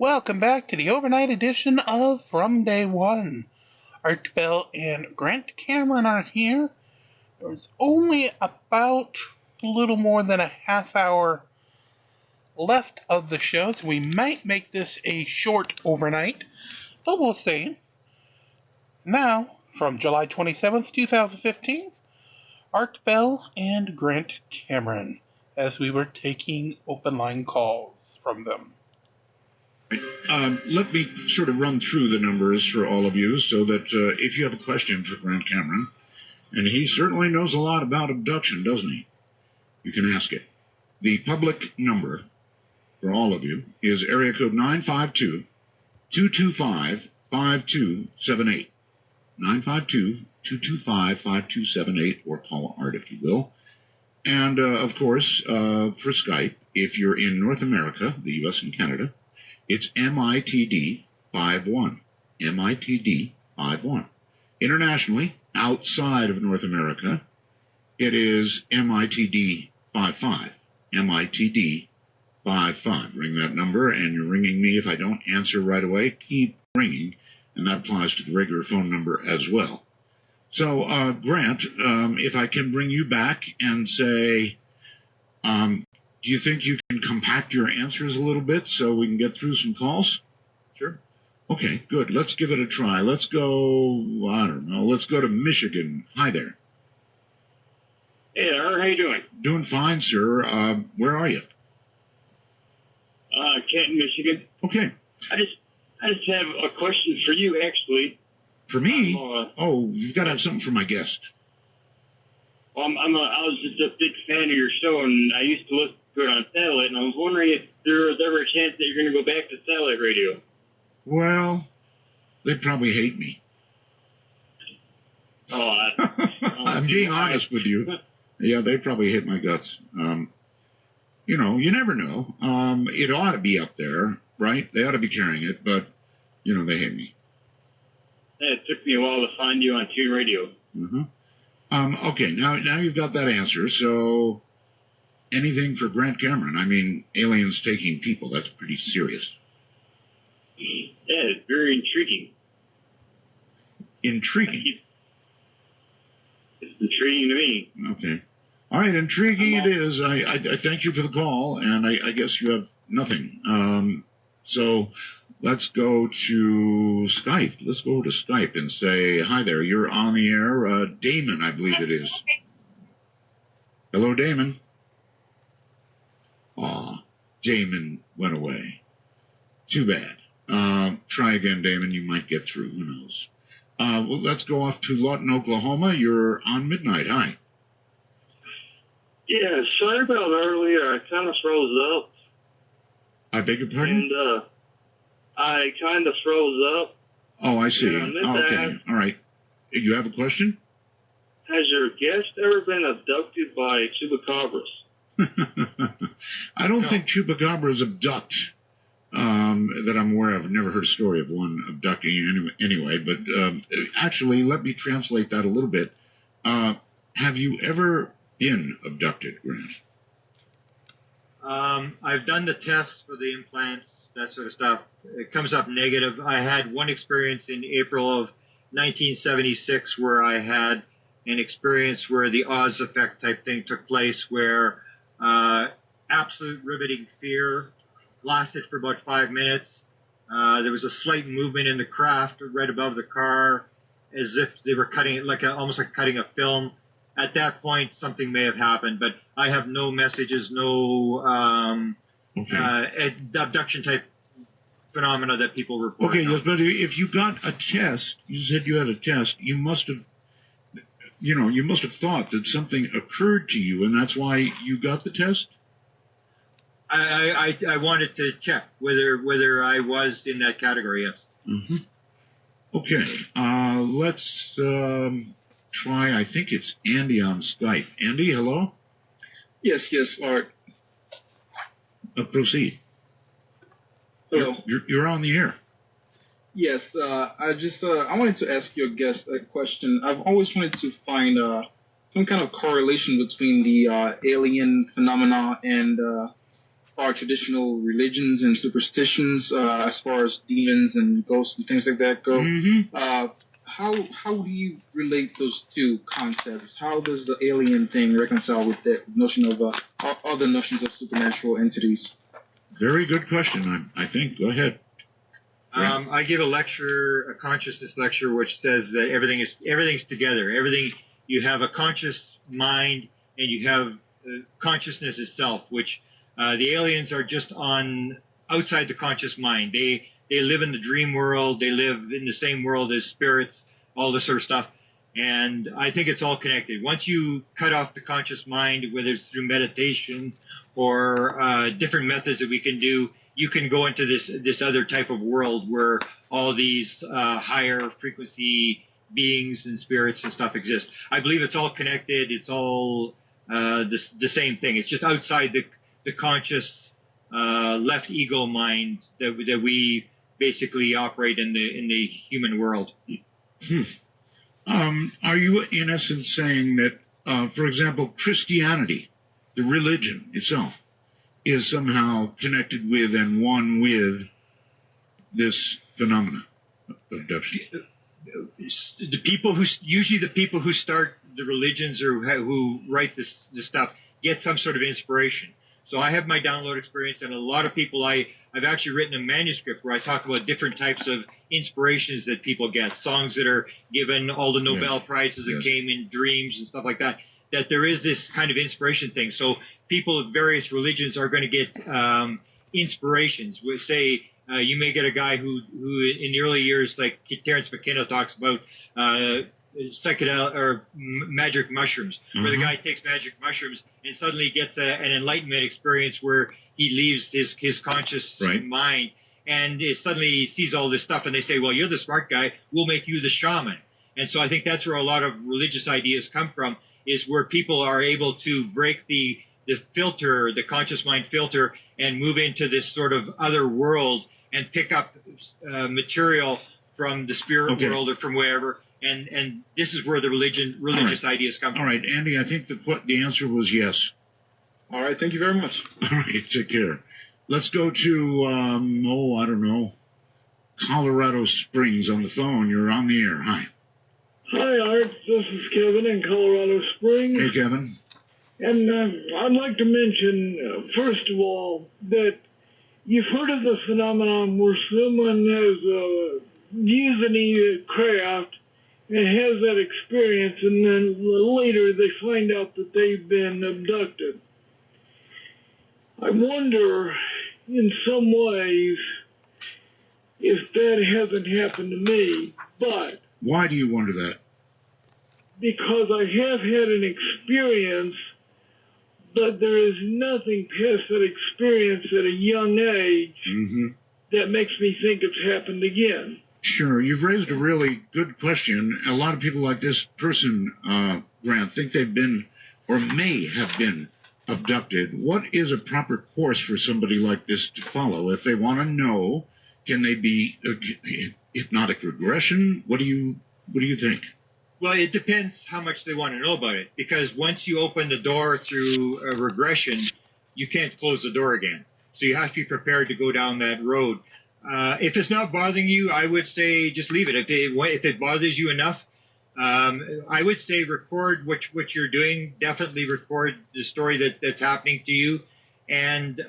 Welcome back to the overnight edition of From Day One. Art Bell and Grant Cameron are here. There's only about a little more than a half hour left of the show, so we might make this a short overnight, but we'll see. Now, from July 27th, 2015, Art Bell and Grant Cameron, as we were taking open line calls from them. Let me sort of run through the numbers for all of you so that if you have a question for Grant Cameron, and he certainly knows a lot about abduction, doesn't he? You can ask it. The public number for all of you is area code 952-225-5278. 952-225-5278, or call Art if you will. And, of course, for Skype, if you're in North America, the U.S. and Canada, it's MITD 51. MITD 51. Internationally, outside of North America, it is MITD 55. MITD 55. Ring that number, and you're ringing me. If I don't answer right away, keep ringing, and that applies to the regular phone number as well. So, Grant, if I can bring you back and say, do you think you can compact your answers a little bit so we can get through some calls? Sure. Okay, good. Let's give it a try. Let's go, I don't know, let's go to Michigan. Hi there. Hey there, how you doing? Doing fine, sir. Where are you? Canton, Michigan. Okay. I just have a question for you, actually. For me? You've got to have something for my guest. Well, I was just a big fan of your show, and I used to listen to it on satellite, and I was wondering if there was ever a chance that you're going to go back to satellite radio. Well, they'd probably hate me. I'm being honest with you. Yeah, they'd probably hate my guts. You never know. It ought to be up there, right? They ought to be carrying it, but, they hate me. Yeah, it took me a while to find you on Tune Radio. Mm-hmm. Okay, now you've got that answer, so anything for Grant Cameron? I mean, aliens taking people, that's pretty serious. Yeah, it's very intriguing. Intriguing? It's intriguing to me. Okay. All right, intriguing it is. I thank you for the call, and I guess you have nothing. So let's go to Skype. Let's go to Skype and say, hi there, you're on the air. Damon, I believe it is. Hello, Damon. Aw, Damon went away. Too bad. Try again, Damon. You might get through. Who knows? Well, let's go off to Lawton, Oklahoma. You're on midnight. Hi. Yeah, sorry about earlier. I kind of froze up. I beg your pardon? And I kind of froze up. Oh, I see. Okay. All right. You have a question? Has your guest ever been abducted by chupacabras? I don't think chupacabras abduct that I'm aware of. I've never heard a story of one abducting anyway. But actually, let me translate that a little bit. Have you ever been abducted, Grant? I've done the tests for the implants, that sort of stuff. It comes up negative. I had one experience in April of 1976 where I had an experience where the Oz effect type thing took place, where absolute riveting fear lasted for about 5 minutes. There was a slight movement in the craft right above the car, as if they were cutting it, almost like cutting a film. At that point, something may have happened, but I have no messages, no abduction type phenomena that people report. Okay, yes, but if you got a test, you said you had a test, you must have thought that something occurred to you, and that's why you got the test? I wanted to check whether I was in that category, yes. Mm-hmm. Okay, let's try, I think it's Andy on Skype. Andy, hello? Yes, Art. Proceed. Hello. You're on the air. Yes, I wanted to ask your guest a question. I've always wanted to find some kind of correlation between the alien phenomena and our traditional religions and superstitions as far as demons and ghosts and things like that go. How do you relate those two concepts? How does the alien thing reconcile with the notion of other notions of supernatural entities? Very good question, I think. Go ahead. I give a consciousness lecture, which says that everything's together. You have a conscious mind and you have consciousness itself, which the aliens are just outside the conscious mind. They live in the dream world. They live in the same world as spirits, all this sort of stuff. And I think it's all connected. Once you cut off the conscious mind, whether it's through meditation or different methods that we can do, you can go into this other type of world where all these higher frequency beings and spirits and stuff exist. I believe it's all connected. It's all the same thing. It's just outside the conscious left ego mind that we basically operate in the human world. Are you in essence saying that, for example, Christianity, the religion itself, is somehow connected with and one with this phenomena of abduction? The people who start the religions or who write this stuff get some sort of inspiration. So I have my download experience, and a lot of people, I've actually written a manuscript where I talk about different types of inspirations that people get, songs that are given, all the Nobel Prizes that came in dreams and stuff like that, that there is this kind of inspiration thing. So people of various religions are going to get inspirations. We say you may get a guy who in the early years, like Terence McKenna talks about, psychedelic or magic mushrooms, where the guy takes magic mushrooms and suddenly gets an enlightenment experience where he leaves his conscious mind, and suddenly he sees all this stuff, and they say, well, you're the smart guy, we'll make you the shaman. And so I think that's where a lot of religious ideas come from, is where people are able to break the filter, the conscious mind filter, and move into this sort of other world and pick up material from the spirit world or from wherever. And this is where the religious ideas come from. All right, Andy, I think the answer was yes. All right, thank you very much. All right, take care. Let's go to, I don't know, Colorado Springs on the phone. You're on the air. Hi. Hi, Art. This is Kevin in Colorado Springs. Hey, Kevin. And I'd like to mention, first of all, that you've heard of the phenomenon where someone has used a craft and has that experience, and then later they find out that they've been abducted. I wonder, in some ways, if that hasn't happened to me, but... Why do you wonder that? Because I have had an experience, but there is nothing past that experience at a young age that makes me think it's happened again. Sure. You've raised a really good question. A lot of people like this person, Grant, think they've been or may have been abducted. What is a proper course for somebody like this to follow? If they want to know, can they be hypnotic regression? What do you think? Well, it depends how much they want to know about it, because once you open the door through a regression, you can't close the door again. So you have to be prepared to go down that road. If it's not bothering you, I would say just leave it. If it bothers you enough, I would say record what you're doing. Definitely record the story that's happening to you, and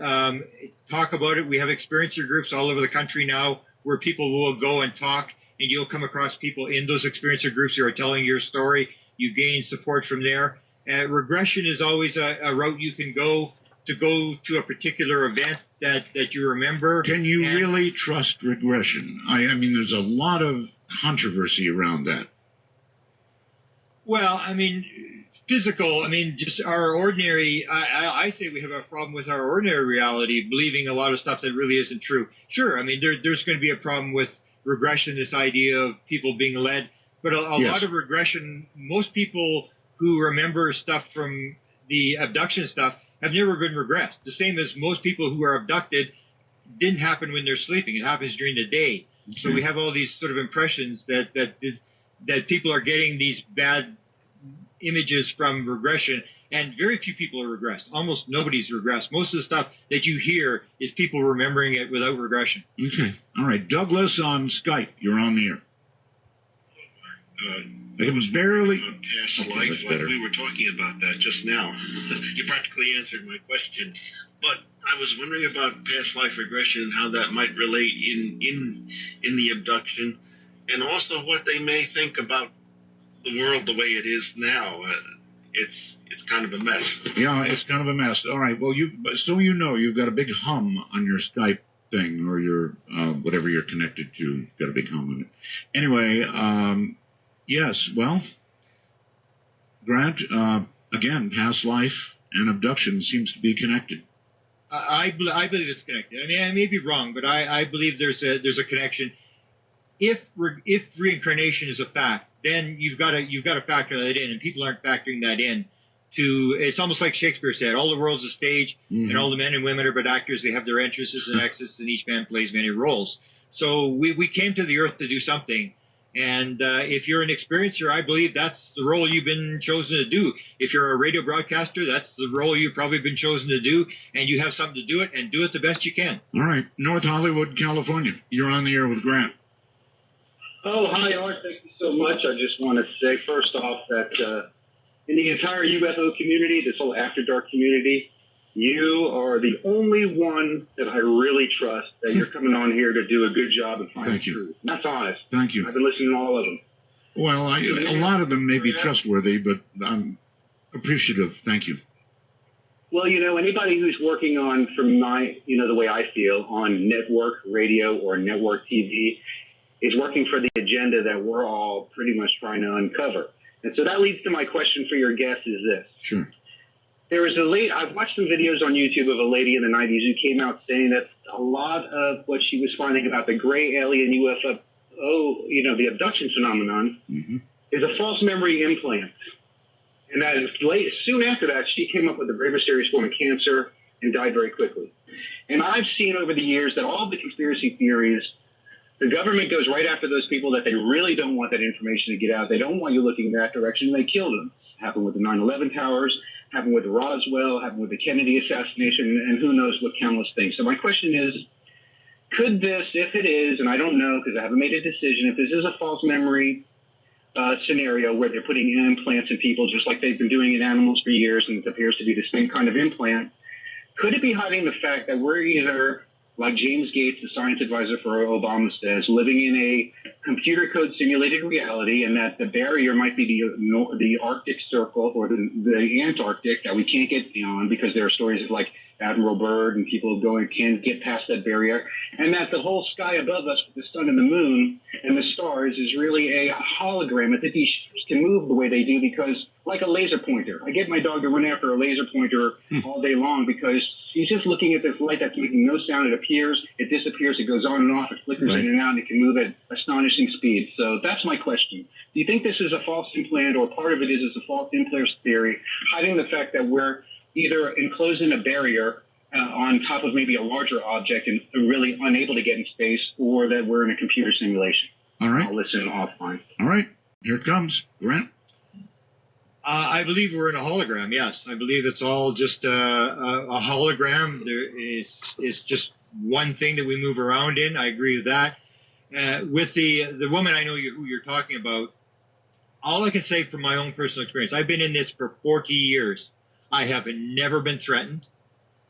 talk about it. We have experiencer groups all over the country now where people will go and talk, and you'll come across people in those experiencer groups who are telling your story. You gain support from there. Regression is always a route you can go to a particular event that you remember. Can you really trust regression? I mean, there's a lot of controversy around that. Well, I mean, physical, I mean, just our ordinary, I say we have a problem with our ordinary reality, believing a lot of stuff that really isn't true. Sure, I mean, there's going to be a problem with regression, this idea of people being led, but a lot of regression, most people who remember stuff from the abduction stuff have never been regressed. The same as most people who are abducted didn't happen when they're sleeping. It happens during the day. Okay. So we have all these sort of impressions that people are getting these bad images from regression, And very few people are regressed. Almost nobody's regressed. Most of the stuff that you hear is people remembering it without regression. Okay. All right. Douglas on Skype. You're on the air. It was barely past life, like we were talking about that just now. You practically answered my question, but I was wondering about past life regression and how that might relate in the abduction, and also what they may think about the world the way it is now. It's kind of a mess. Yeah, it's kind of a mess. All right. Well, you've got a big hum on your Skype thing or your whatever you're connected to. You've got a big hum on it. Anyway. Yes, well, Grant, again, past life and abduction seems to be connected. I believe it's connected. I mean, I may be wrong, but I believe there's a connection. If reincarnation is a fact, then you've got to factor that in, and people aren't factoring that in. It's almost like Shakespeare said, all the world's a stage, and all the men and women are but actors. They have their entrances and exits, and each man plays many roles. So we came to the earth to do something. And if you're an experiencer, I believe that's the role you've been chosen to do. If you're a radio broadcaster, that's the role you've probably been chosen to do, and you have something to do it, and do it the best you can. All right. North Hollywood, California. You're on the air with Grant. Oh, hi, Art. Thank you so much. I just want to say, first off, that in the entire UFO community, this whole After Dark community, you are the only one that I really trust that you're coming on here to do a good job and find the truth. And that's honest. Thank you. I've been listening to all of them. Well, a lot of them may be trustworthy, but I'm appreciative. Thank you. Well, anybody who's working on, from my, the way I feel, on network radio or network TV is working for the agenda that we're all pretty much trying to uncover. And so that leads to my question for your guest is this. Sure. There was I've watched some videos on YouTube of a lady in the 90s who came out saying that a lot of what she was finding about the gray alien UFO, the abduction phenomenon, is a false memory implant. And that soon after that, she came up with a very mysterious form of cancer and died very quickly. And I've seen over the years that all the conspiracy theories, the government goes right after those people that they really don't want that information to get out. They don't want you looking in that direction, and they kill them. It happened with the 9/11 towers, happened with Roswell, happened with the Kennedy assassination, and who knows what countless things. So my question is, could this, if it is, and I don't know because I haven't made a decision, if this is a false memory scenario where they're putting implants in people just like they've been doing in animals for years, and it appears to be the same kind of implant, could it be hiding the fact that we're either, like James Gates, the science advisor for Obama says, living in a computer code simulated reality, and that the barrier might be the Arctic Circle or the Antarctic that we can't get beyond because there are stories of like Admiral Byrd and people can't get past that barrier, and that the whole sky above us with the sun and the moon and the stars is really a hologram, that these ships can move the way they do because, like a laser pointer. I get my dog to run after a laser pointer all day long because he's just looking at this light that's making no sound. It appears, it disappears, it goes on and off, it flickers in and out, and it can move at astonishing speed. So that's my question. Do you think this is a false implant, or part of it is a false implant theory, hiding the fact that we're either enclosed in a barrier on top of maybe a larger object and really unable to get in space, or that we're in a computer simulation? All right. I'll listen offline. All right. Here it comes. Grant? I believe we're in a hologram, yes. I believe it's all just a hologram. It's just one thing that we move around in. I agree with that. With the woman I know who you're talking about, all I can say from my own personal experience, I've been in this for 40 years. I have never been threatened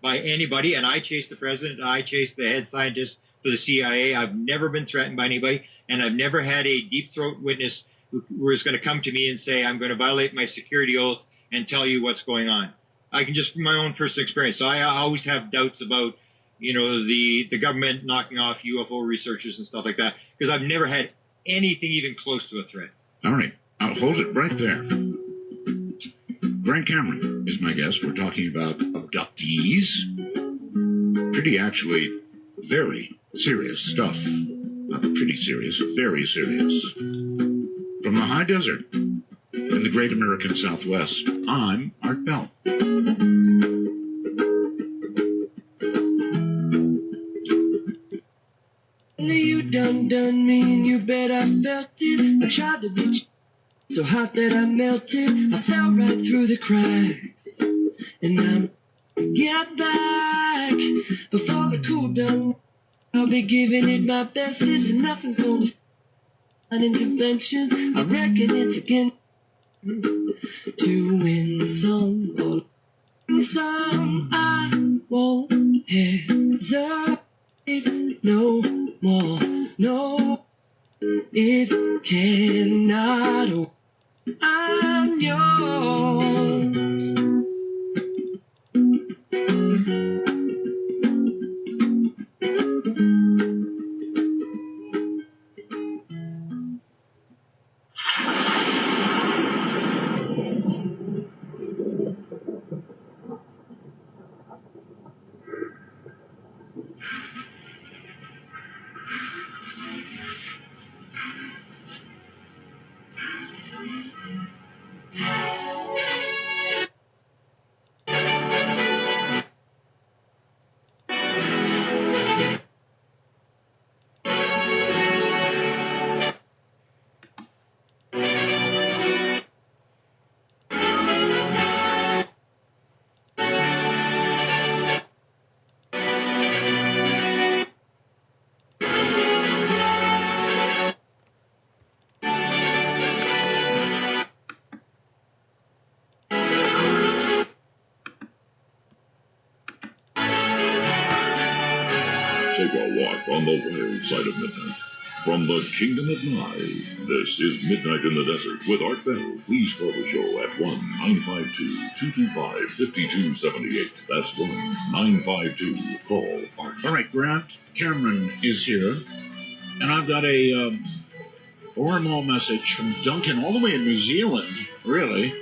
by anybody, and I chased the president, I chased the head scientist for the CIA. I've never been threatened by anybody, and I've never had a deep throat witness who was going to come to me and say, I'm going to violate my security oath and tell you what's going on. I can just from my own personal experience. So I always have doubts about, the government knocking off UFO researchers and stuff like that, because I've never had anything even close to a threat. All right. I'll hold it right there. Grant Cameron is my guest. We're talking about abductees. Pretty actually very serious stuff. Not pretty serious, very serious. From the high desert in the great American Southwest, I'm Art Bell. You done me and you bet I felt it. I tried to be So hot that I melted, I fell right through the cracks. And I'm get back before the cool down. I'll be giving it my bestest, and nothing's gonna stop an intervention. I reckon it's again to win some or lose some. I won't hesitate no more. No, it cannot. I'm yours. Take a walk on the wild side of midnight. From the Kingdom of Nye, this is Midnight in the Desert with Art Bell. Please call the show at 1-952-225-5278. That's 1-952-CALL Art. All right, Grant Cameron is here, and I've got a wormhole message from Duncan all the way in New Zealand, really.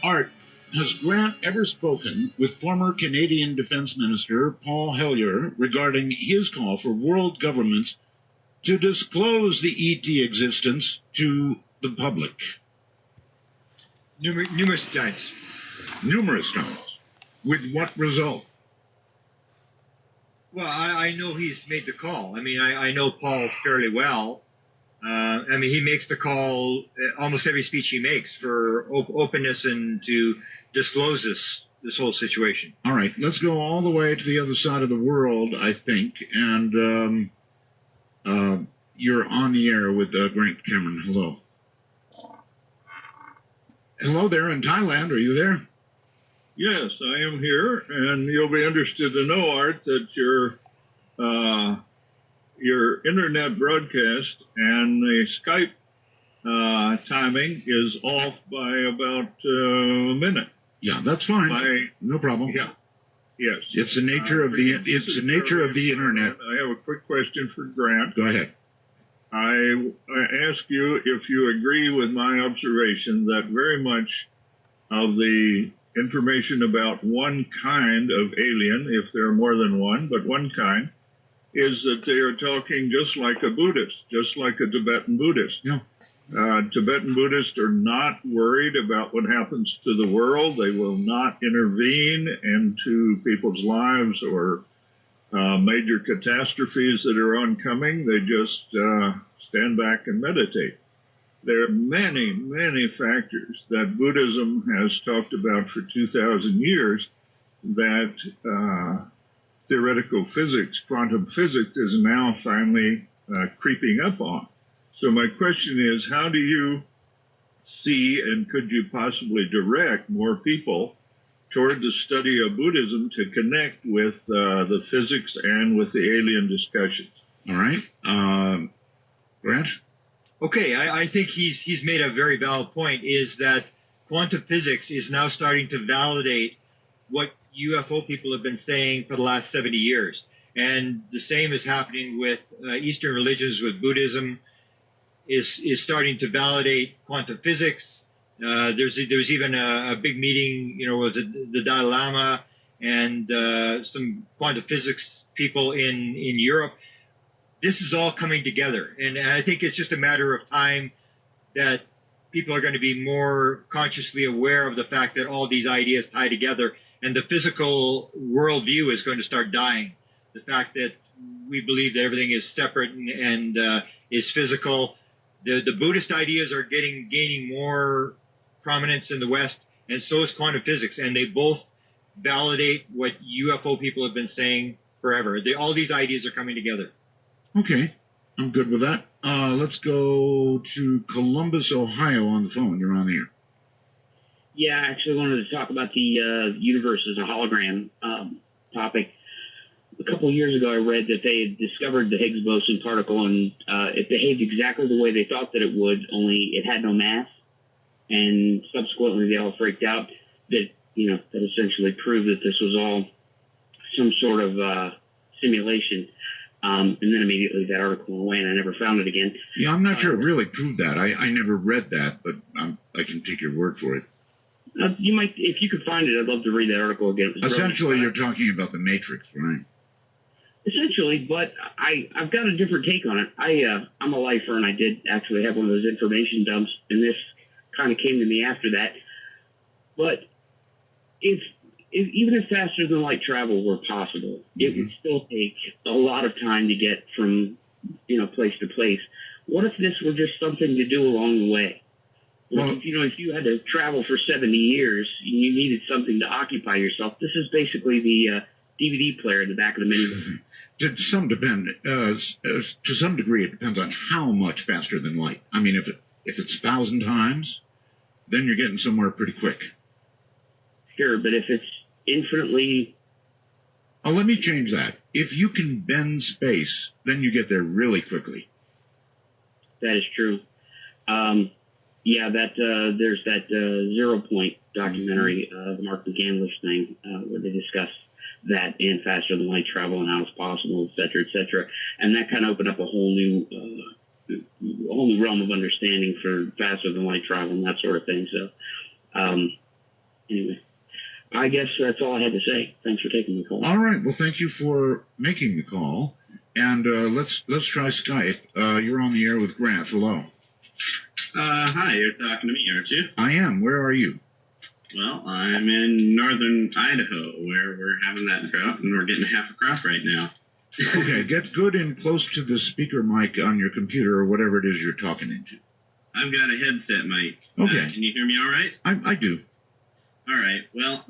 Art, has Grant ever spoken with former Canadian Defense Minister Paul Hellyer regarding his call for world governments to disclose the ET existence to the public? Numerous times. Numerous times. With what result? Well, I know he's made the call. I mean, I know Paul fairly well. I mean, he makes the call almost every speech he makes for openness and to disclose this whole situation. All right, let's go all the way to the other side of the world, I think, and you're on the air with Grant Cameron. Hello. Hello there in Thailand. Are you there? Yes, I am here, and you'll be interested to know, Art, that your internet broadcast and the Skype timing is off by about a minute. Yeah, that's fine. No problem. Yeah. Yes. It's the nature of the internet. I have a quick question for Grant. Go ahead. I ask you if you agree with my observation that very much of the information about one kind of alien, if there are more than one, but one kind, is that they are talking just like a Buddhist, just like a Tibetan Buddhist. Yeah. Tibetan Buddhists are not worried about what happens to the world. They will not intervene into people's lives or major catastrophes that are oncoming. They just stand back and meditate. There are many, many factors that Buddhism has talked about for 2,000 years that theoretical physics, quantum physics, is now finally creeping up on. So my question is, how do you see, and could you possibly direct more people toward the study of Buddhism to connect with the physics and with the alien discussions? All right. Grant? Okay, I think he's made a very valid point, is that quantum physics is now starting to validate what UFO people have been saying for the last 70 years. And the same is happening with Eastern religions, with Buddhism, is starting to validate quantum physics. There's even a big meeting, with the Dalai Lama and some quantum physics people in Europe. This is all coming together, and I think it's just a matter of time that people are going to be more consciously aware of the fact that all these ideas tie together, and the physical worldview is going to start dying. The fact that we believe that everything is separate and is physical, The Buddhist ideas are gaining more prominence in the West, and so is quantum physics, and they both validate what UFO people have been saying forever. All these ideas are coming together. Okay, I'm good with that. Let's go to Columbus, Ohio on the phone. You're on the air. Yeah, I actually wanted to talk about the universe as a hologram topic. A couple of years ago, I read that they had discovered the Higgs boson particle, and it behaved exactly the way they thought that it would, only it had no mass. And subsequently, they all freaked out that, that essentially proved that this was all some sort of simulation. And then immediately that article went away, and I never found it again. Yeah, I'm not sure it really proved that. I never read that, but I can take your word for it. You might, if you could find it, I'd love to read that article again. Essentially, you're talking about the Matrix, right? Essentially, but I've got a different take on it. I'm a lifer, and I did actually have one of those information dumps, and this kind of came to me after that. But if even if faster than light travel were possible, it would still take a lot of time to get from place to place. What if this were just something to do along the way? Like, if you had to travel for 70 years, and you needed something to occupy yourself. This is basically the DVD player in the back of the minivan. To some degree, it depends on how much faster than light. I mean, if it's 1,000 times, then you're getting somewhere pretty quick. Sure, but if it's infinitely... Oh, let me change that. If you can bend space, then you get there really quickly. That is true. There's that 0 Point documentary, the Mark McGanlish thing, where they discuss that and faster than light travel and how it's possible, et cetera, and that kind of opened up a whole new realm of understanding for faster than light travel and that sort of thing. So, anyway, I guess that's all I had to say. Thanks for taking the call. All right. Well, thank you for making the call, and let's try Skype. You're on the air with Grant. Hello. Hi, you're talking to me, aren't you? I am. Where are you? Well, I'm in northern Idaho, where we're having that drought, and we're getting half a crop right now. Okay, get good and close to the speaker mic on your computer or whatever it is you're talking into. I've got a headset mic. Okay. Can you hear me all right? I do. All right. Well,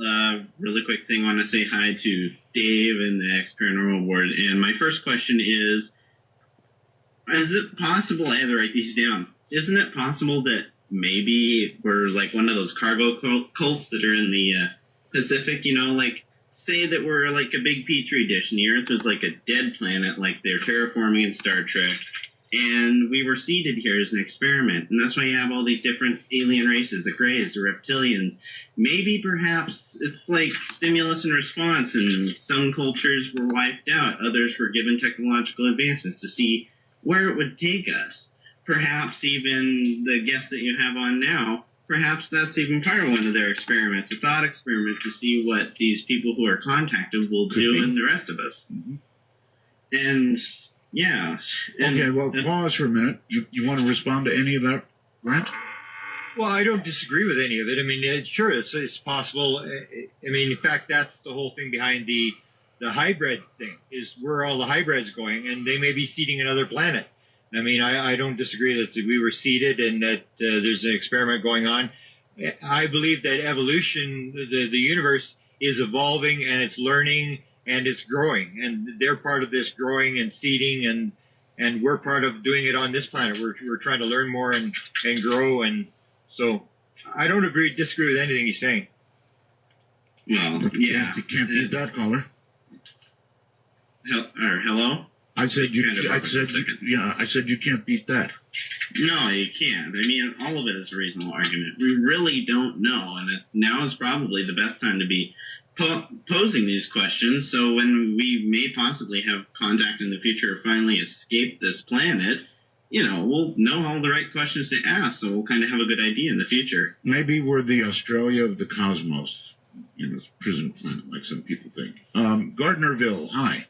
really quick thing, I want to say hi to Dave and the X Paranormal Board. And my first question is it possible, I have to write these down, isn't it possible that maybe we're like one of those cargo cults that are in the Pacific, say that we're like a big Petri dish and the Earth was like a dead planet like they're terraforming in Star Trek, and we were seeded here as an experiment, and that's why you have all these different alien races, the Greys, the Reptilians. Maybe perhaps it's like stimulus and response, and some cultures were wiped out, others were given technological advancements to see where it would take us. Perhaps even the guest that you have on now, perhaps that's even part of one of their experiments, a thought experiment to see what these people who are contacted will do and the rest of us. Mm-hmm. And, yeah. Okay, well, pause for a minute. You want to respond to any of that, Grant? Well, I don't disagree with any of it. I mean, sure, it's possible. I mean, in fact, that's the whole thing behind the hybrid thing, is where are all the hybrids going, and they may be seeding another planet. I mean, I don't disagree that we were seeded and that there's an experiment going on. I believe that evolution, the universe, is evolving and it's learning and it's growing. And they're part of this growing and seeding, and we're part of doing it on this planet. We're trying to learn more and grow. And so I don't disagree with anything he's saying. Well, yeah. You can't beat that, caller. Hello? I said you can't beat that. No, you can't. I mean, all of it is a reasonable argument. We really don't know, and now is probably the best time to be posing these questions. So when we may possibly have contact in the future or finally escape this planet, we'll know all the right questions to ask, so we'll kind of have a good idea in the future. Maybe we're the Australia of the cosmos, prison planet, like some people think. Gardnerville, hi.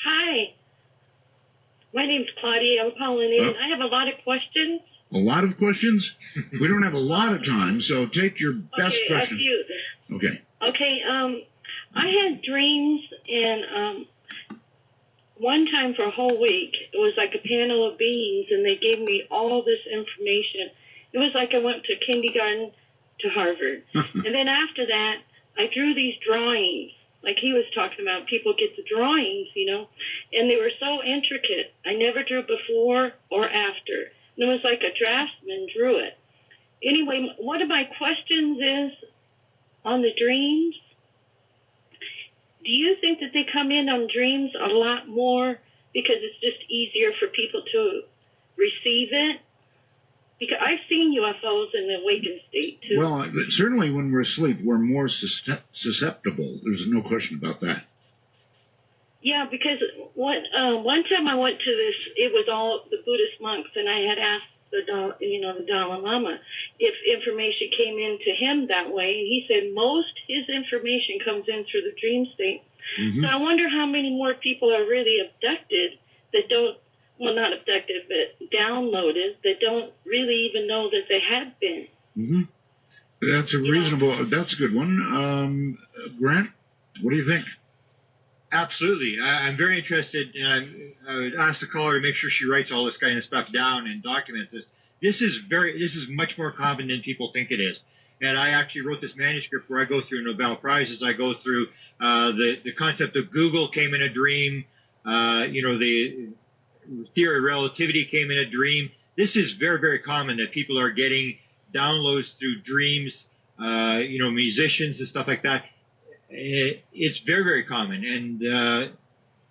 Hi. My name's Claudia. I'm calling in. I have a lot of questions. A lot of questions? We don't have a lot of time, so take your best question. A few. Okay. Okay. I had dreams, and one time for a whole week, it was like a panel of beings, and they gave me all this information. It was like I went to kindergarten to Harvard. And then after that, I drew these drawings. Like he was talking about, people get the drawings, you know, and they were so intricate. I never drew before or after. And it was like a draftsman drew it. Anyway, one of my questions is on the dreams. Do you think that they come in on dreams a lot more because it's just easier for people to receive it? Because I've seen UFOs in the awakened state, too. Well, certainly when we're asleep, we're more susceptible. There's no question about that. Yeah, because one time I went to this, it was all the Buddhist monks, and I had asked the Dalai Lama if information came into him that way, and he said most his information comes in through the dream state. Mm-hmm. So I wonder how many more people are really abducted that don't, well, not abducted, but downloaded, that don't really even know that they have been. Mm-hmm. That's a good one. Grant, what do you think? Absolutely. I'm very interested. I would ask the caller to make sure she writes all this kind of stuff down and documents this. This is much more common than people think it is. And I actually wrote this manuscript where I go through Nobel Prizes. I go through the concept of Google came in a dream. The theory of relativity came in a dream. This is very, very common that people are getting downloads through dreams, musicians and stuff like that. It's very, very common, and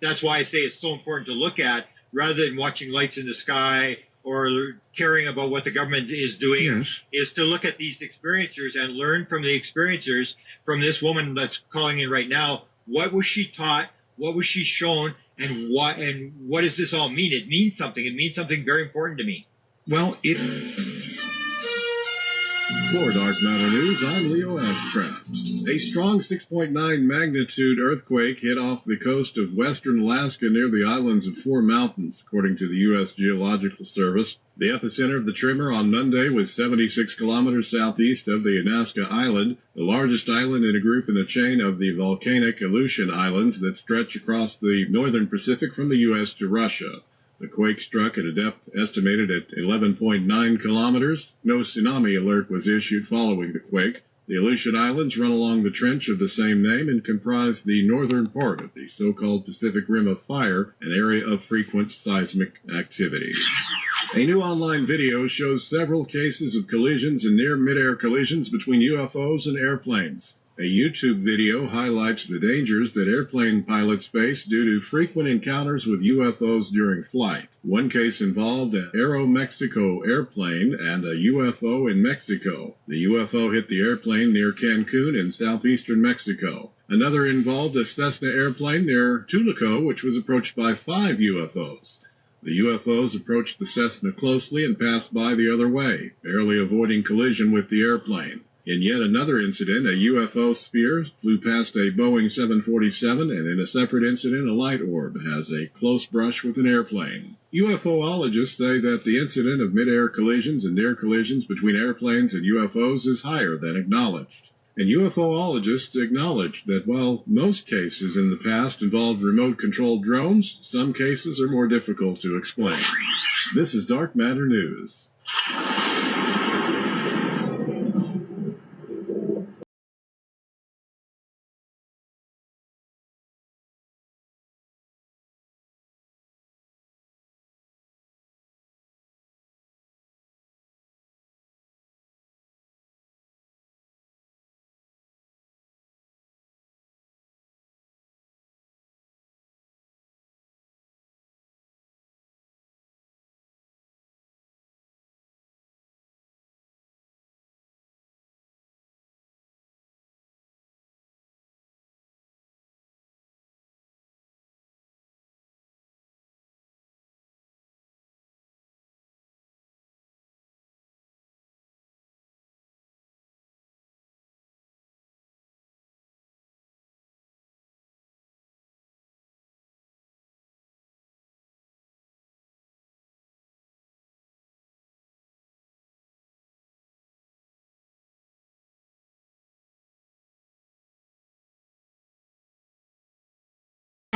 that's why I say it's so important to look at rather than watching lights in the sky or caring about what the government is doing. Yes. Is to look at these experiencers and learn from the experiencers, from this woman that's calling in right now. What was she taught? What was she shown? And what does this all mean? It means something. It means something very important to me. Well, For Dark Matter News, I'm Leo Ashcraft. A strong 6.9 magnitude earthquake hit off the coast of western Alaska near the islands of Four Mountains, according to the U.S. Geological Service. The epicenter of the tremor on Monday was 76 kilometers southeast of the Alaska Island, the largest island in a group in the chain of the volcanic Aleutian Islands that stretch across the northern Pacific from the U.S. to Russia. The quake struck at a depth estimated at 11.9 kilometers. No tsunami alert was issued following the quake. The Aleutian Islands run along the trench of the same name and comprise the northern part of the so-called Pacific Rim of Fire, an area of frequent seismic activity. A new online video shows several cases of collisions and near mid-air collisions between UFOs and airplanes. A YouTube video highlights the dangers that airplane pilots face due to frequent encounters with UFOs during flight. One case involved an Aeromexico airplane and a UFO in Mexico. The UFO hit the airplane near Cancun in southeastern Mexico. Another involved a Cessna airplane near Tulaco, which was approached by 5 UFOs. The UFOs approached the Cessna closely and passed by the other way, barely avoiding collision with the airplane. In yet another incident, a UFO sphere flew past a Boeing 747, and in a separate incident, a light orb has a close brush with an airplane. UFOologists say that the incident of mid-air collisions and near collisions between airplanes and UFOs is higher than acknowledged. And UFOologists acknowledge that while most cases in the past involved remote-controlled drones, some cases are more difficult to explain. This is Dark Matter News.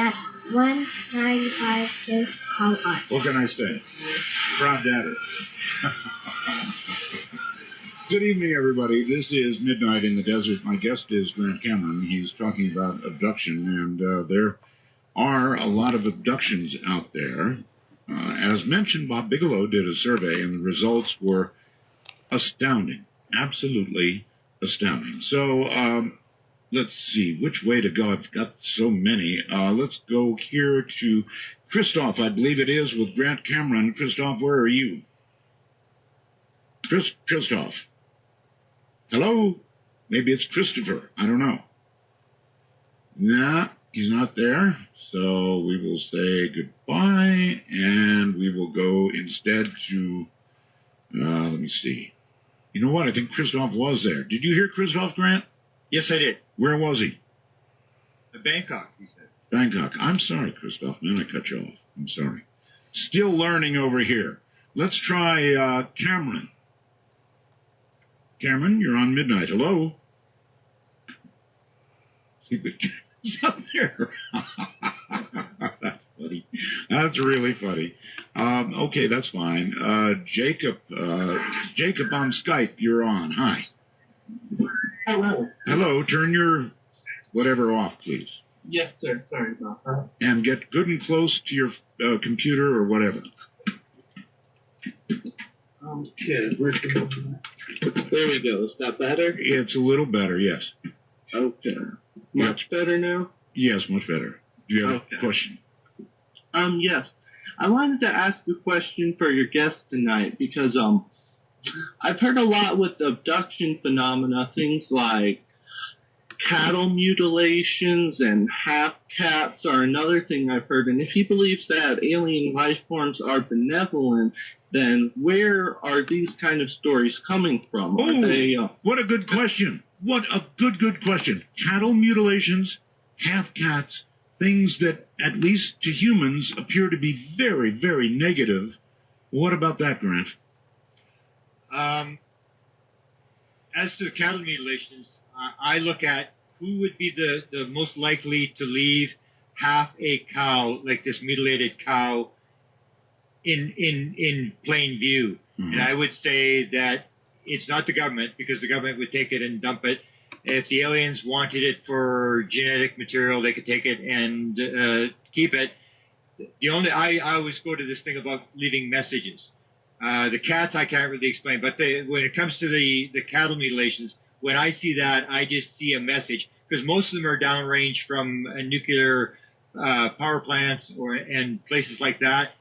Press 195 to call art. What can I say? Proud daddy. Good evening, everybody. This is Midnight in the Desert. My guest is Grant Cameron. He's talking about abduction, and there are a lot of abductions out there. As mentioned, Bob Bigelow did a survey, and the results were astounding. Absolutely astounding. So let's see which way to go. I've got so many. Let's go here to Christoph, I believe it is, with Grant Cameron. Christoph, where are you? Christoph. Hello? Maybe it's Christopher. I don't know. Nah, he's not there. So we will say goodbye, and we will go instead to, let me see. You know what? I think Christoph was there. Did you hear Christoph, Grant? Yes, I did. Where was he? Bangkok, he said. Bangkok. I'm sorry, Christoph. Man, I cut you off. I'm sorry. Still learning over here. Let's try Cameron. Cameron, you're on Midnight. Hello? See, but he's up there. That's funny. That's really funny. Okay, that's fine. Jacob on Skype, you're on. Hi. Hello. Hello. Turn your whatever off, please. Yes, sir. Sorry about that. And get good and close to your computer or whatever. Okay. There we go. Is that better? It's a little better, yes. Okay. Much better now? Yes, much better. Do you have a question? Yes. I wanted to ask a question for your guest tonight because I've heard a lot with the abduction phenomena, things like cattle mutilations and half cats are another thing I've heard. And if he believes that alien life forms are benevolent, then where are these kind of stories coming from? Are they, what a good question. What a good question. Cattle mutilations, half cats, things that, at least to humans, appear to be very, very negative. What about that, Grant? As to the cattle mutilations, I look at who would be the most likely to leave half a cow, like this mutilated cow, in plain view. Mm-hmm. And I would say that it's not the government, because the government would take it and dump it. If the aliens wanted it for genetic material, they could take it and keep it. I always go to this thing about leaving messages. The cats I can't really explain, but when it comes to the cattle mutilations, when I see that, I just see a message, because most of them are downrange from nuclear power plants and places like that.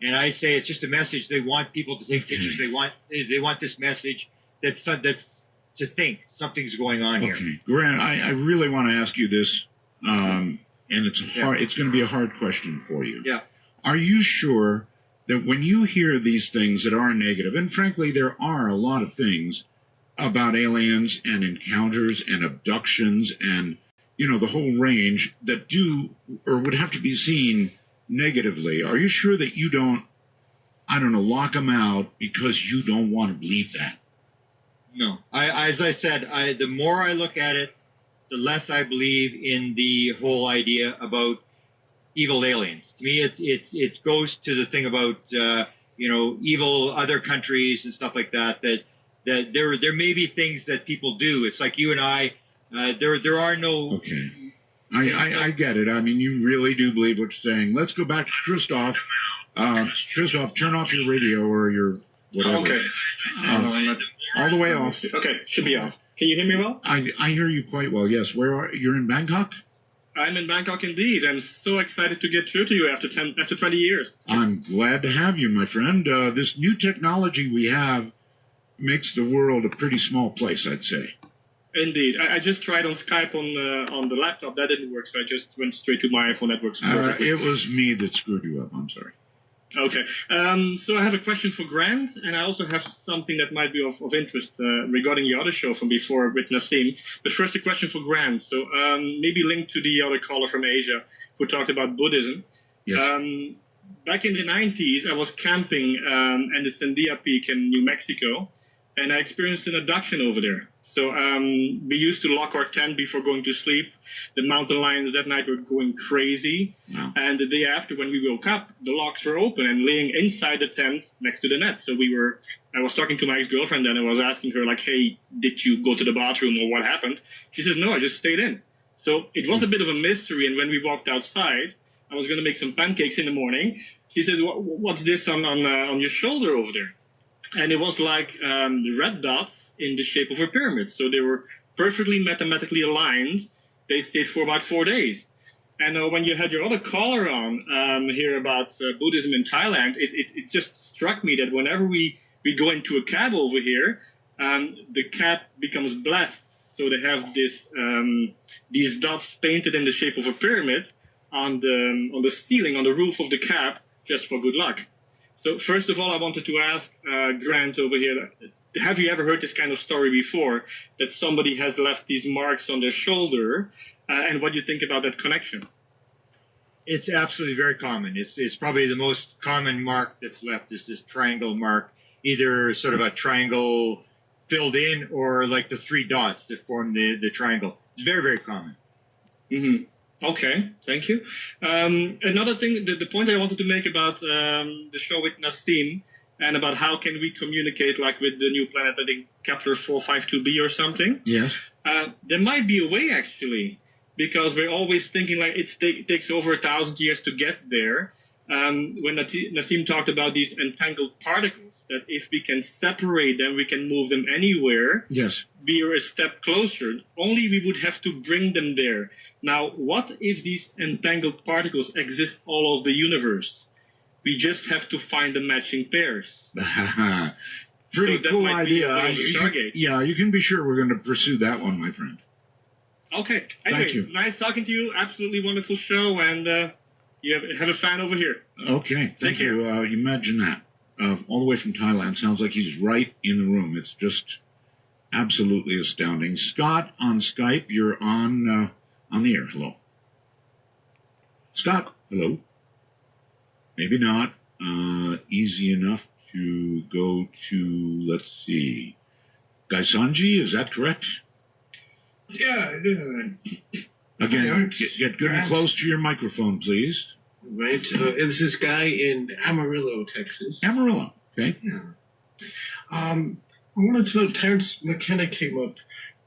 And I say it's just a message. They want people to take pictures. They want this message that's to think something's going on here. Okay, Grant, I really want to ask you this, and it's going to be a hard question for you. Yeah. Are you sure that when you hear these things that are negative, and frankly there are a lot of things about aliens and encounters and abductions and, the whole range that do or would have to be seen negatively, are you sure that you don't, lock them out because you don't want to believe that? No. As I said, the more I look at it, the less I believe in the whole idea about evil aliens. To me, it goes to the thing about evil other countries and stuff like that. That there may be things that people do. It's like you and I. There are no. Okay. I get it. I mean, you really do believe what you're saying. Let's go back to Christoph. Christoph, turn off your radio or your whatever. Okay. All the way off. Okay, should be off. Can you hear me well? I hear you quite well, yes. You're in Bangkok? I'm in Bangkok indeed. I'm so excited to get through to you after 20 years. I'm glad to have you, my friend. This new technology we have makes the world a pretty small place, I'd say. Indeed. I just tried on Skype on the laptop. That didn't work, so I just went straight to my iPhone. That works perfectly. It was me that screwed you up. I'm sorry. Okay. So I have a question for Grant, and I also have something that might be of interest regarding the other show from before with Nassim. But first, a question for Grant. So maybe linked to the other caller from Asia who talked about Buddhism. Yes. Back in the 90s, I was camping in the Sandia Peak in New Mexico, and I experienced an abduction over there. So we used to lock our tent before going to sleep. The mountain lions that night were going crazy. Wow. And the day after, when we woke up, the locks were open and laying inside the tent next to the net. So I was talking to my ex-girlfriend and I was asking her, like, hey, did you go to the bathroom or what happened? She says, no, I just stayed in. So it was a bit of a mystery. And when we walked outside, I was going to make some pancakes in the morning. She says, what's this on your shoulder over there? And it was like the red dots in the shape of a pyramid. So they were perfectly mathematically aligned. They stayed for about 4 days. And when you had your other caller on here about Buddhism in Thailand, it just struck me that whenever we go into a cab over here, the cab becomes blessed. So they have these dots painted in the shape of a pyramid on the ceiling, on the roof of the cab, just for good luck. So first of all, I wanted to ask Grant over here, have you ever heard this kind of story before, that somebody has left these marks on their shoulder, and what do you think about that connection? It's absolutely very common. It's probably the most common mark that's left is this triangle mark, either sort of a triangle filled in or like the 3 dots that form the triangle. It's very, very common. Mm-hmm. Okay, thank you. Another thing, the point I wanted to make about the show with Nassim and about how can we communicate like with the new planet, I think Kepler 452b or something. Yes. There might be a way actually, because we're always thinking like it takes over 1,000 years to get there. When Nassim talked about these entangled particles, that if we can separate them, we can move them anywhere. Yes. We are a step closer. Only we would have to bring them there. Now, what if these entangled particles exist all over the universe? We just have to find the matching pairs. Pretty So that cool might be idea. a bit of a Stargate. Yeah, you can be sure we're going to pursue that one, my friend. Okay. Anyway, Thank you. Nice talking to you. Absolutely wonderful show, and you have a fan over here. Okay, thank you. Imagine that. All the way from Thailand. Sounds like he's right in the room. It's just absolutely astounding. Scott on Skype, you're on the air. Hello. Scott, hello. Maybe not. Easy enough to go to, let's see, Gaisanji, is that correct? Yeah. Again, get good and close to your microphone, please. Right. This is Guy in Amarillo, Texas. Amarillo, okay. Yeah. I wanted to know, Terrence McKenna came up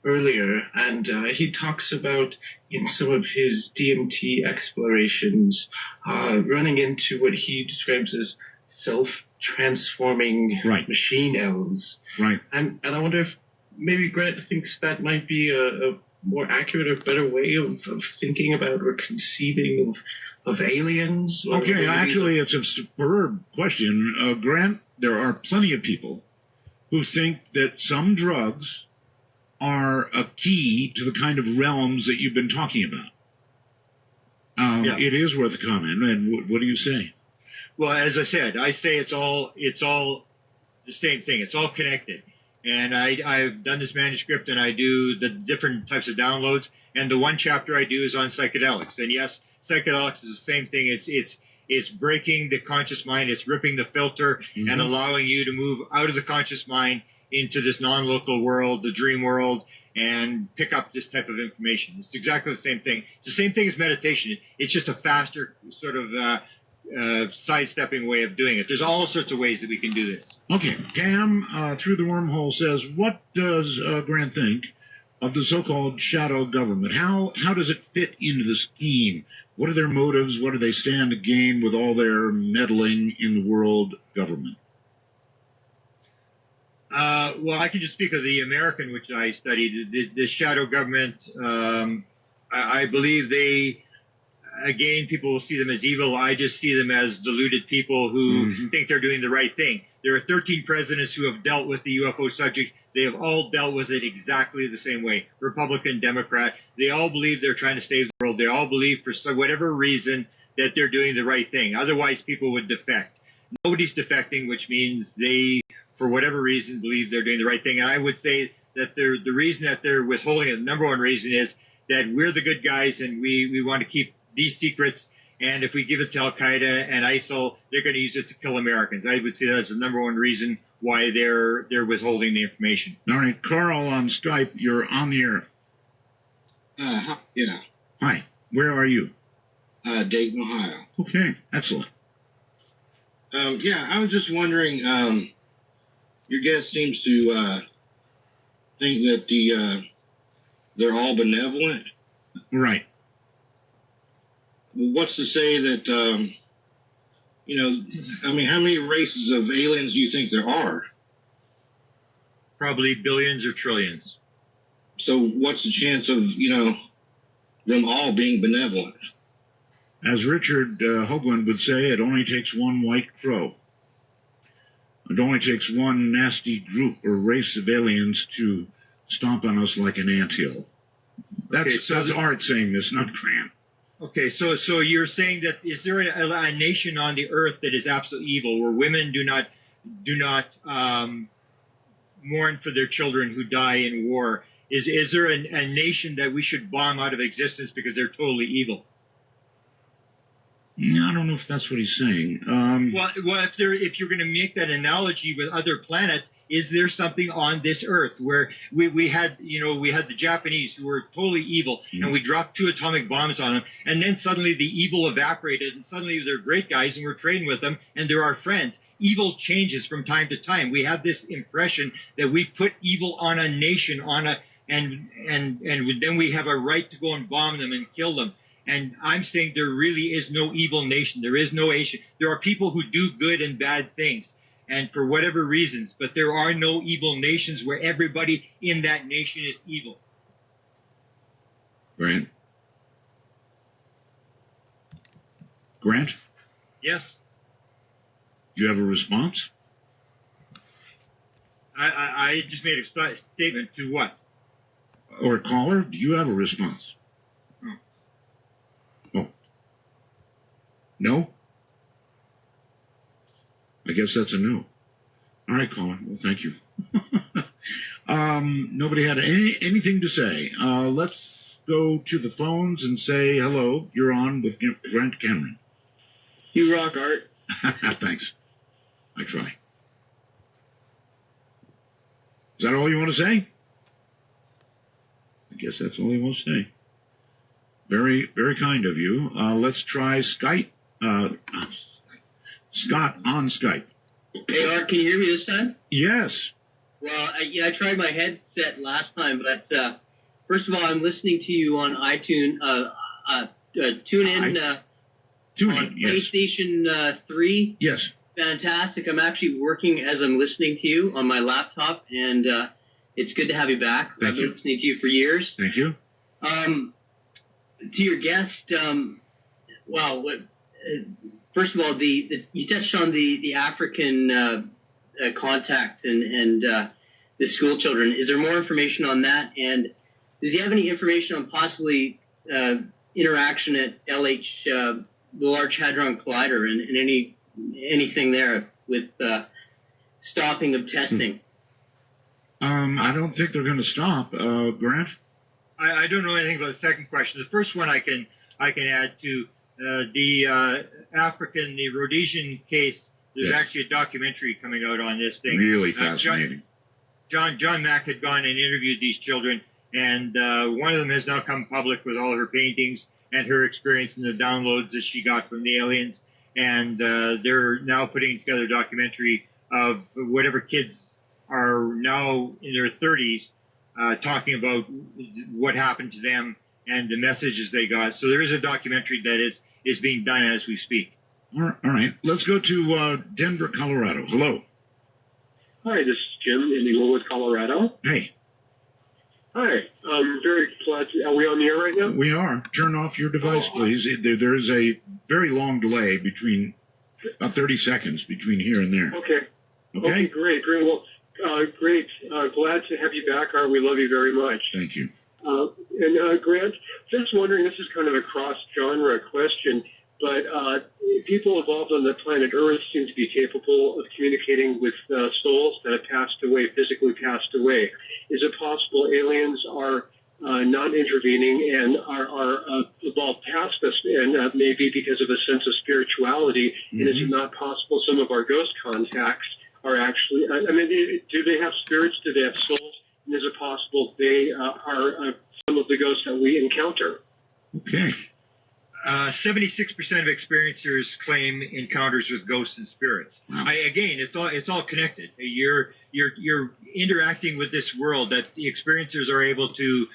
earlier, and he talks about in some of his DMT explorations running into what he describes as self-transforming machine elves. Right. And I wonder if maybe Grant thinks that might be a more accurate or better way of thinking about or conceiving of aliens? Okay, actually, it's a superb question. Grant, there are plenty of people who think that some drugs are a key to the kind of realms that you've been talking about. It is worth a comment. And what do you say? Well, as I said, I say it's all the same thing. It's all connected. And I've done this manuscript, and I do the different types of downloads. And the one chapter I do is on psychedelics. And yes, psychedelics is the same thing. It's breaking the conscious mind. It's ripping the filter and allowing you to move out of the conscious mind into this non-local world, the dream world, and pick up this type of information. It's exactly the same thing. It's the same thing as meditation. It's just a faster sort of sidestepping way of doing it. There's all sorts of ways that we can do this. Okay, Cam through the wormhole says, what does Grant think of the so-called shadow government? How does it fit into the scheme? What are their motives? What do they stand to gain with all their meddling in the world government? Well, I can just speak of the American, which I studied. The shadow government, I believe they, again, people will see them as evil. I just see them as deluded people who think they're doing the right thing. There are 13 presidents who have dealt with the UFO subject. They have all dealt with it exactly the same way. Republican, Democrat, they all believe they're trying to save the world. They all believe for whatever reason that they're doing the right thing. Otherwise, people would defect. Nobody's defecting, which means they, for whatever reason, believe they're doing the right thing. And I would say that the reason that they're withholding it, the number one reason is that we're the good guys and we want to keep these secrets. And if we give it to Al-Qaeda and ISIL, they're going to use it to kill Americans. I would say that's the number one reason why they're withholding the information. All right, Carl on Skype, you're on the air. Yeah. Hi, where are you? Dayton, Ohio. Okay, excellent. Yeah, I was just wondering, your guest seems to think that they're all benevolent. Right. Well, what's to say that, how many races of aliens do you think there are? Probably billions or trillions. So what's the chance of, them all being benevolent? As Richard Hoagland would say, it only takes one white crow. It only takes one nasty group or race of aliens to stomp on us like an anthill. That's Art saying this, not Grant. Okay, so you're saying that is there a nation on the earth that is absolutely evil, where women do not mourn for their children who die in war? Is there a nation that we should bomb out of existence because they're totally evil? I don't know if that's what he's saying. Well, if you're going to make that analogy with other planets, is there something on this Earth where we had the Japanese who were totally evil, and we dropped 2 atomic bombs on them, and then suddenly the evil evaporated, and suddenly they're great guys, and we're trading with them, and they're our friends. Evil changes from time to time. We have this impression that we put evil on a nation, and then we have a right to go and bomb them and kill them. And I'm saying there really is no evil nation. There is no nation. There are people who do good and bad things, and for whatever reasons, but there are no evil nations where everybody in that nation is evil. Grant? Grant? Yes? You have a response? I just made a statement to what? Or caller, do you have a response? No? I guess that's a no. All right, caller. Well, thank you. Nobody had anything to say. Let's go to the phones and say hello. You're on with Grant Cameron. You rock, Art. Thanks. I try. Is that all you want to say? I guess that's all he wants to say. Very, very kind of you. Let's try Skype. Scott on Skype. Hey, Art, can you hear me this time? Yes. Well, I tried my headset last time, but first of all, I'm listening to you on iTunes. Tune in on PlayStation 3. Yes. Fantastic. I'm actually working as I'm listening to you on my laptop, and it's good to have you back. I've been listening to you for years. Thank you. To your guest, first of all, you touched on the African contact and the school children. Is there more information on that? And does he have any information on possibly interaction at LH, the Large Hadron Collider, and anything there with stopping of testing? I don't think they're going to stop. Grant? I don't know anything about the second question. The first one I can add to the Rhodesian case. There's actually a documentary coming out on this thing. Really fascinating. John Mack had gone and interviewed these children, and one of them has now come public with all of her paintings and her experience in the downloads that she got from the aliens. And they're now putting together a documentary of whatever kids are now in their 30s talking about what happened to them and the messages they got. So there is a documentary that is being done as we speak. All right. Let's go to Denver, Colorado. Hello. Hi, this is Jim in Inglewood, Colorado. Hey. Hi. I'm very glad to... Are we on the air right now? We are. Turn off your device, please. There is a very long delay between 30 seconds between here and there. Okay, great. Well, great. Glad to have you back, Art. We love you very much. Thank you. And Grant, just wondering, this is kind of a cross-genre question, but people involved on the planet Earth seem to be capable of communicating with souls that have passed away, physically passed away. Is it possible aliens are not intervening and are evolved past us, and maybe because of a sense of spirituality? And is it not possible some of our ghost contacts are actually, I mean, do they have spirits? Do they have souls? And is it possible they are some of the ghosts that we encounter? Okay. 76% of experiencers claim encounters with ghosts and spirits. Wow. Again, it's all connected. You're interacting with this world that the experiencers are able to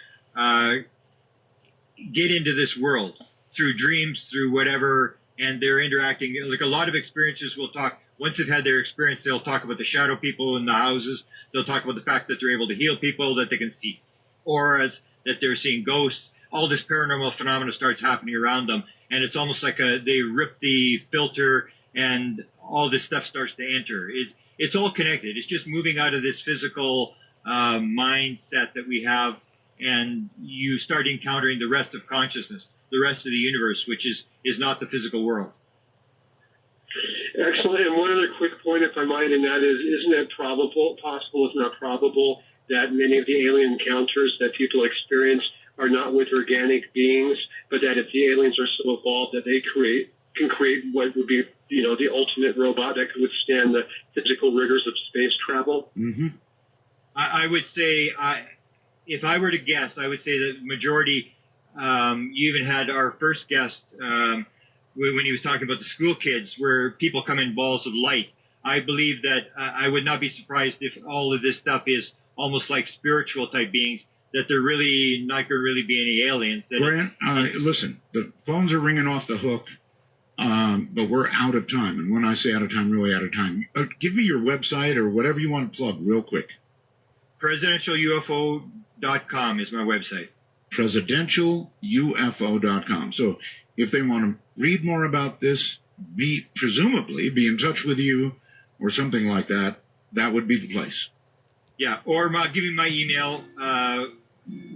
get into this world through dreams, through whatever, and they're interacting. Like a lot of experiencers will talk, once they've had their experience, they'll talk about the shadow people in the houses. They'll talk about the fact that they're able to heal people, that they can see auras, that they're seeing ghosts. All this paranormal phenomena starts happening around them, and it's almost like they rip the filter, and all this stuff starts to enter. It's all connected. It's just moving out of this physical mindset that we have, and you start encountering the rest of consciousness, the rest of the universe, which is not the physical world. Excellent. And one other quick point, if I might, and that is, isn't it possible, if not probable, that many of the alien encounters that people experience are not with organic beings, but that if the aliens are so evolved that they can create what would be, the ultimate robot that could withstand the physical rigors of space travel? Mm-hmm. I would say, if I were to guess, I would say that majority. You even had our first guest when he was talking about the school kids, where people come in balls of light. I believe that I would not be surprised if all of this stuff is almost like spiritual type beings, that they're really not going to really be any aliens. Grant, listen, the phones are ringing off the hook, but we're out of time. And when I say out of time, really out of time. Give me your website or whatever you want to plug real quick. PresidentialUFO.com is my website. PresidentialUFO.com. So if they want to read more about this, presumably be in touch with you or something like that, that would be the place. Yeah, or I'll give you my email,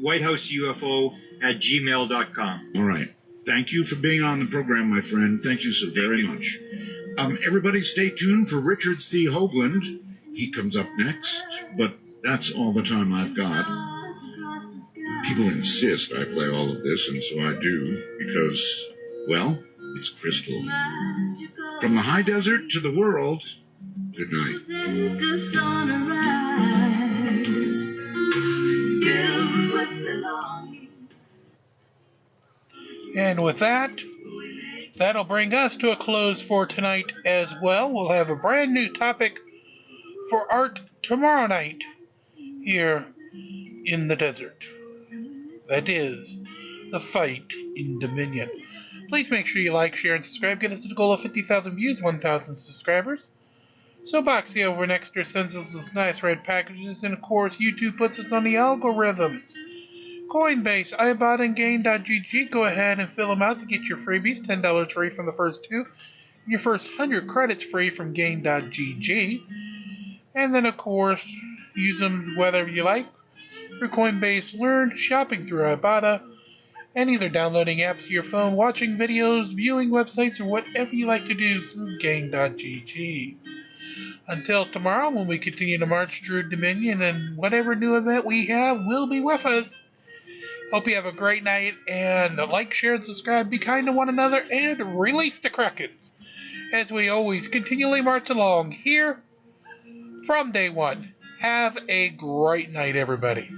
whitehouseufo@gmail.com. All right. Thank you for being on the program, my friend. Thank you so very much. Everybody stay tuned for Richard C. Hoagland. He comes up next, but that's all the time I've got. People insist I play all of this, and so I do, because, well, it's crystal. From the high desert to the world, good night. And with that, that'll bring us to a close for tonight as well. We'll have a brand new topic for art tomorrow night here in the desert. That is the fight in Dominion. Please make sure you like, share, and subscribe. Get us to the goal of 50,000 views, 1,000 subscribers. So Boxy over next year sends us those nice red packages, and of course YouTube puts us on the algorithms. Coinbase, Ibotta, and Gain.gg. Go ahead and fill them out to get your freebies. $10 free from the first two. And your first 100 credits free from Gain.gg. And then, of course, use them whether you like. Through Coinbase, learn, shopping through Ibotta, and either downloading apps to your phone, watching videos, viewing websites, or whatever you like to do through Gain.gg. Until tomorrow, when we continue to march through Dominion, and whatever new event we have will be with us. Hope you have a great night, and like, share, and subscribe. Be kind to one another, and release the Krakens, as we always continually march along here from day one. Have a great night, everybody.